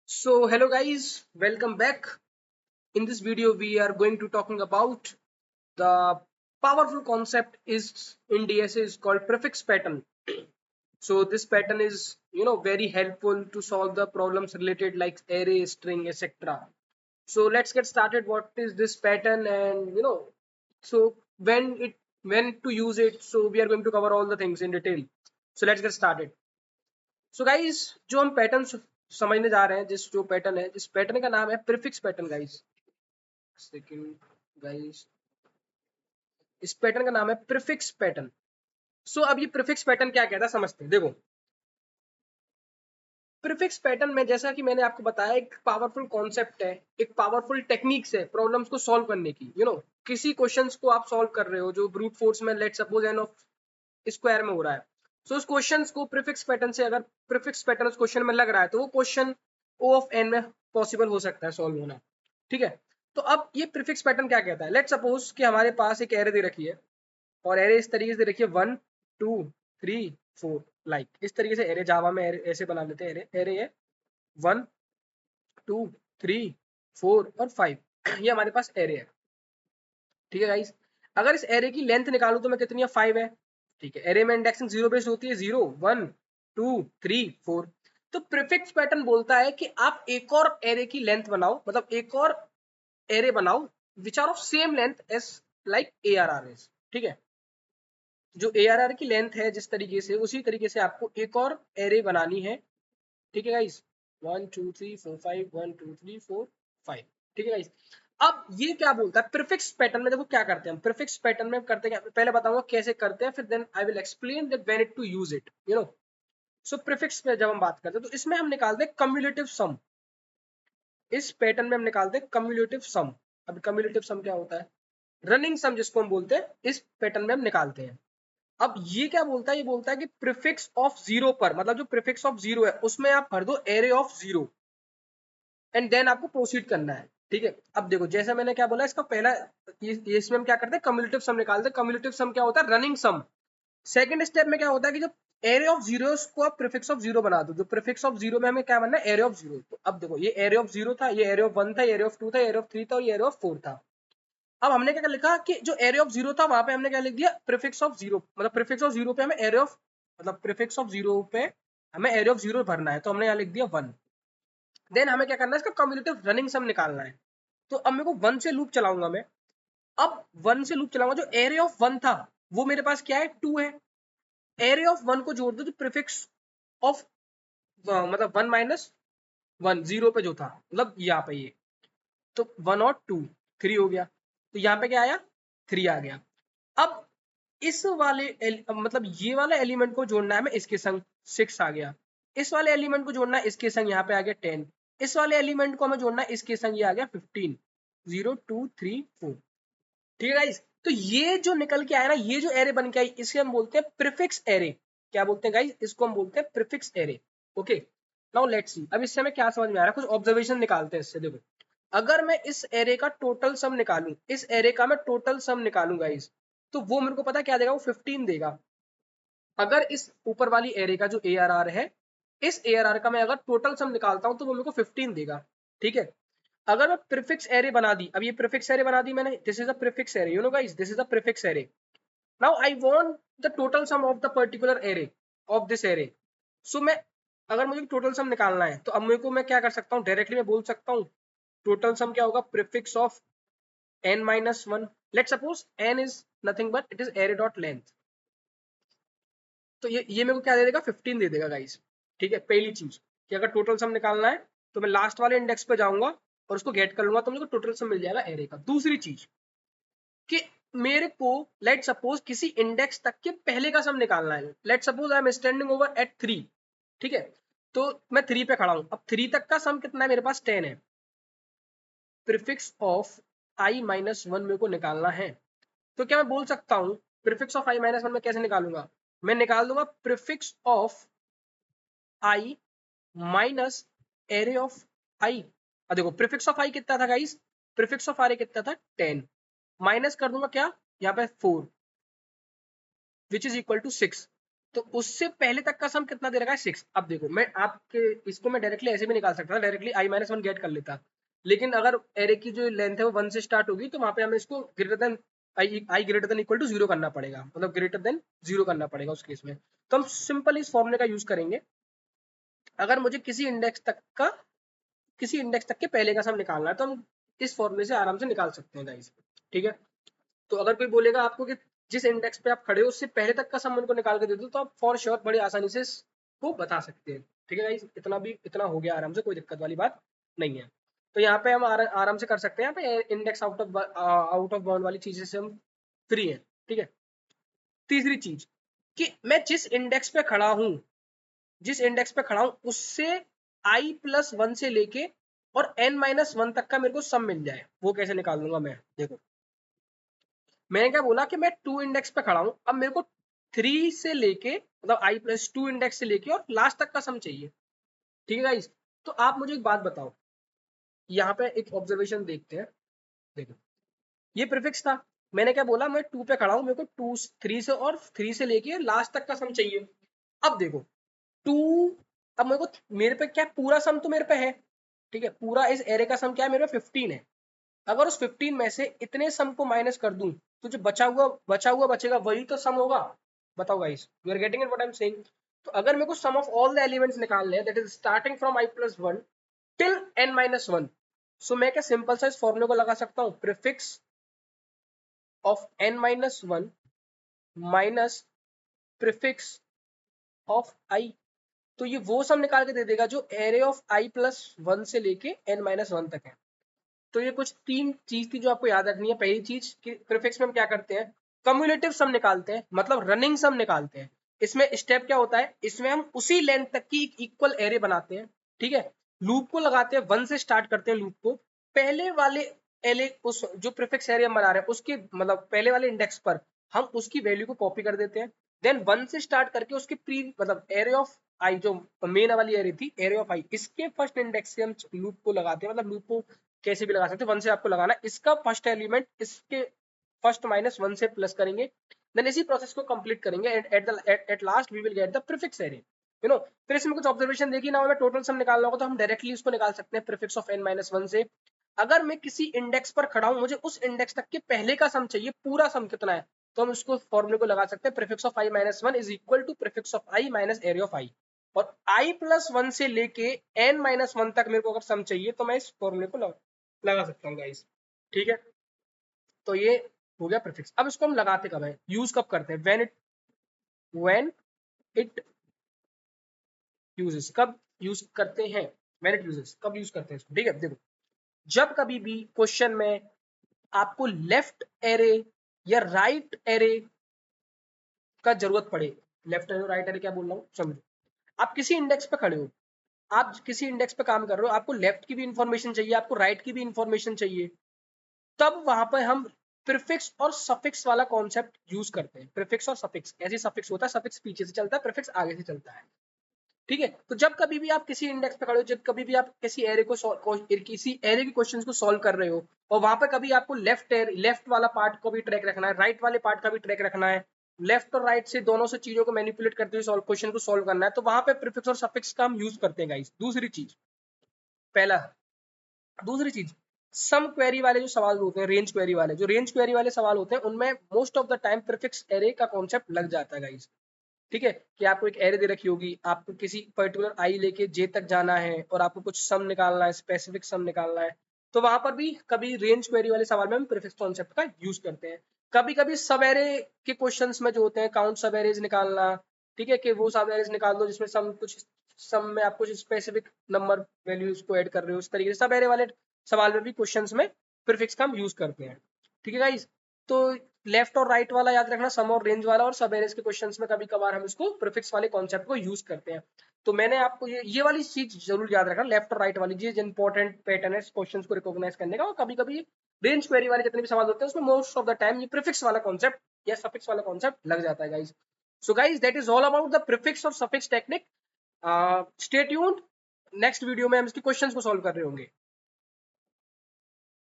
So hello guys, welcome back. In this video we are going to talking about the powerful concept is in DSA is called prefix pattern. So this pattern is very helpful to solve the problems related like array, string, etc. So let's get started. What is this pattern and so when to use it. So we are going to cover all the things in detail. So let's get started. So guys जो हम pattern समझने जा रहे हैं जो pattern है जिस pattern का नाम है prefix pattern guys second guys इस पैटर्न का नाम है प्रीफिक्स पैटर्न। सो अब ये प्रीफिक्स पैटर्न क्या कहता है समझते हैं। देखो प्रीफिक्स पैटर्न में जैसा कि मैंने आपको बताया एक पावरफुल कॉन्सेप्ट है, एक पावरफुल टेक्निक्स है प्रॉब्लम्स को सॉल्व करने की। किसी क्वेश्चंस को आप सॉल्व कर रहे हो जो ब्रूट फोर्स में let suppose n of square में हो रहा है। सो उस क्वेश्चन को प्रीफिक्स पैटर्न से अगर प्रीफिक्स पैटर्न उस क्वेश्चन में लग रहा है तो वो क्वेश्चन ओ ऑफ एन में पॉसिबल हो सकता है सॉल्व होना। ठीक है, तो अब ये प्रीफिक्स पैटर्न क्या कहता है। लेट सपोज कि हमारे पास एक एरे दे रखी है और एरे इस तरीके से दे रखी है 1 2 3 4 लाइक इस तरीके से एरे जावा में ऐसे बना लेते हैं। एरे एरे है 1 2 3 4 और 5 ये हमारे पास एरे है। ठीक है गाइस, अगर इस एरे की लेंथ निकालूं तो मैं कितनी है 5 है। ठीक है, एरे में इंडेक्सिंग 0 बेस्ड होती है 0 1 2 3 4। तो प्रीफिक्स पैटर्न बोलता है कि आप एक और एरे की लेंथ बनाओ, मतलब एक और एरे बनाओ which are of same length as like ARR is. ठीक है, जो ARR की लेंथ है जिस तरीके से उसी तरीके से आपको एक और एरे बनानी है। ठीक है गाइस, 1 2 3 4 5 1 2 3 4 5। ठीक है गाइस, अब ये क्या बोलता है प्रीफिक्स पैटर्न में। देखो क्या करते हैं हम प्रीफिक्स पैटर्न में करते हैं, पहले बताऊंगा कैसे करते हैं, फिर then I will explain that when it to use it so prefix पे जब हम बात करते हैं तो इसमें हम निकालते हैं कम्युलेटिव सम। इस पैटर्न में हम निकालते हैं कम्युलेटिव सम। अब कम्युलेटिव सम क्या होता है, रनिंग सम जिसको हम बोलते हैं, इस पैटर्न में हम निकालते हैं। अब ये क्या बोलता है, ये बोलता है कि प्रीफिक्स ऑफ जीरो पर, मतलब जो प्रीफिक्स ऑफ जीरो है उसमें आप भर दो array of zero and then आपको प्रोसीड करना है। ठीक है, अब देखो जैसा मैंने क्या बोला इसका पहला इसमें हम क्या करते हैं कम्युलेटिव सम निकालते हैं। कम्युलेटिव सम क्या होता है, रनिंग सम। सेकंड स्टेप में क्या होता है कि जब एरे ऑफ जीरो को आप प्रीफिक्स ऑफ जीरो बना दो, जो प्रीफिक्स ऑफ जीरो में हमें क्या बनना है एरे ऑफ जीरो। तो अब देखो ये एरे ऑफ जीरो था, ये एरे ऑफ वन था, ये एरे ऑफ टू था, ये एरे ऑफ थ्री था और ये एरे ऑफ फोर था। अब हमने क्या लिखा कि जो एरे ऑफ जीरो था वहां पे हमने क्या लिख दिया प्रीफिक्स ऑफ जीरो, मतलब प्रीफिक्स ऑफ जीरो पे हमें एरे ऑफ, मतलब प्रीफिक्स ऑफ जीरो पे हमें एरे ऑफ जीरो भरना है, तो हमने यहाँ लिख दिया वन। देन हमें क्या करना है इसका कम्युलेटिव रनिंग सम निकालना है। तो अब मेरे को वन से लूप चलाऊंगा मैं। अब वन से लूप चलाऊंगा, जो एरे ऑफ वन था वो मेरे पास क्या है टू है। एरे ऑफ वन को जोड़ दो तो प्रीफिक्स ऑफ मतलब वन माइनस वन जीरो पे जो था, मतलब यहाँ पे ये, तो वन और टू थ्री हो गया, तो यहाँ पे क्या आया थ्री आ गया। अब इस वाले मतलब ये वाला एलिमेंट को जोड़ना है हमें इसके संग, सिक्स आ गया। इस वाले एलिमेंट को जोड़ना है इसके संग, यहाँ पे आ गया टेन। इस वाले एलिमेंट को हमें जोड़ना है इसके संग, ये आ गया 15 0 2 3 4। ठीक है गाइस, तो ये जो निकल के आया ना, ये जो एरे बन के आई इसे हम बोलते हैं प्रीफिक्स एरे। क्या बोलते हैं गाइस, इसको हम बोलते हैं prefix array. Okay, now let's see अब इससे हमें क्या समझ में आ रहा है, कुछ ऑब्जर्वेशन निकालते हैं इससे। देखो अगर मैं इस एरे का टोटल सम निकालूं, इस एरे का मैं टोटल सम निकालूं गाइस, तो वो मेरे को पता क्या देगा, वो 15 देगा। अगर इस ऊपर वाली एरे का जो ARR है, इस ARR का मैं अगर टोटल सम निकालता हूं तो वो मेरे को 15 देगा। ठीक है, अगर मैं प्रीफिक्स एरे बना दी, अब ये प्रीफिक्स एरे बना दी मैंने, this is a prefix array, you know guys this is a prefix array. Now I want the total sum of the particular array of this array. So मैं अगर मुझे total sum निकालना है तो अब मेरे को मैं क्या कर सकता हूँ, डायरेक्टली मैं बोल सकता हूँ टोटल सम क्या होगा, prefix of n minus 1। Let suppose n is nothing but it is array dot length। तो ये मेरे को क्या दे देगा 15 दे देगा गाइस। ठीक है, पहली चीज कि अगर टोटल सम निकालना है तो मैं लास्ट वाले इंडेक्स पे जाऊंगा और उसको गेट कर लूंगा तो मुझे टोटल सम मिल जाएगा एरे का। दूसरी चीज कि मेरे को लेट सपोज किसी इंडेक्स तक के पहले का सम निकालना है। Let suppose I am standing over at 3। ठीक है, तो मैं 3 पे खड़ा हूं, अब 3 तक का सम कितना है मेरे पास 10 है। Prefix of i minus one मेरे को निकालना है, तो क्या मैं बोल सकता हूं prefix of i minus one में कैसे निकालूंगा, मैं निकाल दूंगा prefix of i minus array of i। अब देखो प्रीफिक्स ऑफ i कितना था गाइस, प्रीफिक्स ऑफ array कितना था 10, माइनस कर दूंगा क्या यहाँ पे 4 विच इज इक्वल टू 6। तो उससे पहले तक का सम कितना दे रखा है 6। अब देखो मैं आपके इसको मैं डायरेक्टली ऐसे भी निकाल सकता था, डायरेक्टली i-1 गेट कर लेता, लेकिन अगर एरे की जो लेंथ है वो 1 से स्टार्ट होगी तो वहां पे हमें इसको greater than i greater than equal to 0 करना पड़ेगा, मतलब ग्रेटर देन 0 करना पड़ेगा उस केस में। तो हम सिंपल इस फॉर्मूले का यूज करेंगे। अगर मुझे किसी इंडेक्स तक के पहले का सम निकालना है तो हम इस फॉर्मूले से आराम से निकाल सकते हैं गाइस, ठीक है। तो अगर कोई बोलेगा आपको कि जिस इंडेक्स पे आप खड़े हो उससे पहले तक का सम उनको निकाल के दे दो, तो आप फॉर श्योर बड़ी आसानी से इसको बता सकते हैं, ठीक है गाइस। इतना हो गया आराम से, कोई दिक्कत वाली बात नहीं है। तो यहाँ पे हम आराम से कर सकते हैं, यहाँ पे इंडेक्स आउट ऑफ बाउंड वाली चीजें से हम फ्री है, ठीक है। तीसरी चीज कि मैं जिस इंडेक्स पे खड़ा हूं उससे i+1 से लेके और n-1 तक का मेरे को सम मिल जाए, वो कैसे निकाल लूंगा मैं। देखो मैंने क्या बोला कि मैं 2 इंडेक्स पे खड़ा हूं, अब मेरे को 3 से लेके मतलब i+2 इंडेक्स से लेके और लास्ट तक का सम चाहिए, ठीक है गाइस। तो आप मुझे एक बात बताओ, यहाँ पे एक ऑब्जर्वेशन देखते हैं। देखो ये प्रीफिक्स था, मैंने क्या बोला मैं 2 पे खड़ा हूं, मेरे को 3 से और 3 से लेके लास्ट तक का सम चाहिए। अब देखो 2, अब मेरे पे क्या पूरा सम तो मेरे पे है, ठीक है, पूरा इस एरे का सम क्या है मेरे पे 15 है। अगर उस 15 में से इतने सम को माइनस कर दूं तो जो बचा हुआ बचेगा वही तो सम होगा। बताओ guys, you are getting it what I am saying. तो अगर मेरे को sum of all the elements निकालने हैं that is starting from i+1 till n-1, so मैं क्या सिंपल सा इस फॉर्मूले को लगा सकता हूं, prefix of n-1 minus prefix of i। तो ये वो सम निकाल के दे देगा जो एरे ऑफ i+1 से लेके n-1 तक है। तो ये कुछ 3 चीज थी जो आपको याद रखनी है। पहली चीज कि प्रीफिक्स में हम क्या करते हैं, कम्युलेटिव सम निकालते हैं, मतलब रनिंग सम निकालते हैं। इसमें स्टेप क्या होता है, इसमें हम उसी लेंथ तक की एक इक्वल एरे बनाते हैं, ठीक है। लूप को लगाते हैं, 1 से स्टार्ट करते हैं लूप को, पहले वाले एले उस जो प्रीफिक्स एरे हम बना रहे हैं उसके मतलब पहले वाले इंडेक्स पर हम उसकी वैल्यू को कॉपी कर देते हैं। देन 1 से स्टार्ट करके उसके प्री मतलब एरे ऑफ आई जो मेन वाली एरे थी, एरे ऑफ आई, इसके फर्स्ट इंडेक्स से हम लूप को लगाते हैं, मतलब लूप को कैसे भी लगा सकते हैं, 1 से आपको लगाना, इसका फर्स्ट एलिमेंट इसके फर्स्ट -1 से प्लस करेंगे, देन इसी प्रोसेस को कंप्लीट करेंगे at last we will get the prefix array, you know. फिर इसमें कुछ ऑब्जर्वेशन देखी ना, हमें टोटल सम निकालना होगा तो हम डायरेक्टली उसको निकाल सकते हैं प्रीफिक्स ऑफ n-1 से। अगर मैं किसी इंडेक्स पर खड़ा हूं, मुझे उस इंडेक्स तक के पहले का सम चाहिए, पूरा सम कितना है, तो हम उसको फॉर्मूले को लगा सकते हैं, prefix of i-1 is equal to prefix of i minus array of i। और i+1 से लेके n-1 तक मेरे को अगर सम चाहिए तो मैं इस फॉर्मूले को लगा सकता हूँ गाइस, ठीक है। तो ये हो गया प्रीफिक्स। अब इसको हम लगाते कब है, यूज कब करते हैं, व्हेन इट यूजेस, कब यूज करते हैं, व्हेन इट यूजेस, कब यूज करते हैं इसको, ठीक है। देखो जब कभी भी क्वेश्चन में आपको लेफ्ट एरे या राइट एरे का जरूरत पड़े, लेफ्ट एरे राइट एरे क्या बोल रहा हूँ समझो, आप किसी इंडेक्स पे खड़े हो, आप किसी इंडेक्स पे काम कर रहे हो, आपको लेफ्ट की भी इंफॉर्मेशन चाहिए, आपको राइट की भी इंफॉर्मेशन चाहिए, तब वहां पर हम प्रीफिक्स और सफिक्स वाला कॉन्सेप्ट यूज करते हैं। प्रीफिक्स और सफिक्स, ऐसे सफिक्स होता है, सफिक्स पीछे से चलता है, प्रीफिक्स आगे से चलता है, ठीक है। तो जब कभी भी आप किसी इंडेक्स पे खड़े हो, जब कभी भी आप किसी एरे किसी एरे के क्वेश्चंस को सॉल्व कर रहे हो और वहां पे कभी आपको लेफ्ट वाला पार्ट को भी ट्रैक रखना है, राइट वाले पार्ट का भी ट्रैक रखना है, लेफ्ट और राइट से दोनों से चीजों को मैनिपुलेट करते हुए क्वेश्चन को सॉल्व करना है, तो वहां पे प्रीफिक्स और सफिक्स का हम यूज करते हैं गाइस। दूसरी चीज, पहला, दूसरी चीज, सम क्वेरी वाले जो सवाल होते हैं, रेंज क्वेरी वाले, जो रेंज क्वेरी वाले सवाल होते हैं उनमें most of the time prefix array का कॉन्सेप्ट लग जाता है गाइस, ठीक है। कि आपको एक एरे दे रखी होगी, आपको किसी पर्टिकुलर आई लेके जे तक जाना है और आपको कुछ सम निकालना है, स्पेसिफिक सम निकालना है, तो वहां पर भी कभी रेंज क्वेरी वाले सवाल में हम प्रीफिक्स कॉन्सेप्ट का यूज करते हैं। कभी कभी सब एरे के क्वेश्चंस में जो होते हैं, काउंट सब एरेज निकालना, ठीक है, कि वो सब एरेज निकाल दो जिसमें सम में आप कुछ स्पेसिफिक नंबर वैल्यूज को ऐड कर रहे हो, उस तरीके से सब एरे वाले सवाल में भी क्वेश्चंस में प्रीफिक्स का हम यूज करते हैं, ठीक है गाइस। तो लेफ्ट और राइट वाला याद रखना, सम और रेंज वाला, और सब एरेज के क्वेश्चंस में कभी कभार हम इसको प्रीफिक्स वाले कॉन्सेप्ट को यूज करते हैं। तो मैंने आपको ये वाली चीज जरूर याद रखना, लेफ्ट और राइट वाली चीज इंपॉर्टेंट पैटर्न है क्वेश्चंस को रिकॉग्नाइज करने का। और कभी कभी रेंज क्वेरी वाले जितने भी सवाल होते हैं उसमें मोस्ट ऑफ द टाइम ये प्रीफिक्स वाला कॉन्सेप्ट या सफिक्स वाला कॉन्सेप्ट लग जाता है guys. So guys that is all about the prefix और suffix technique. Stay tuned, next video में हम इसके क्वेश्चंस को सॉल्व कर रहे होंगे।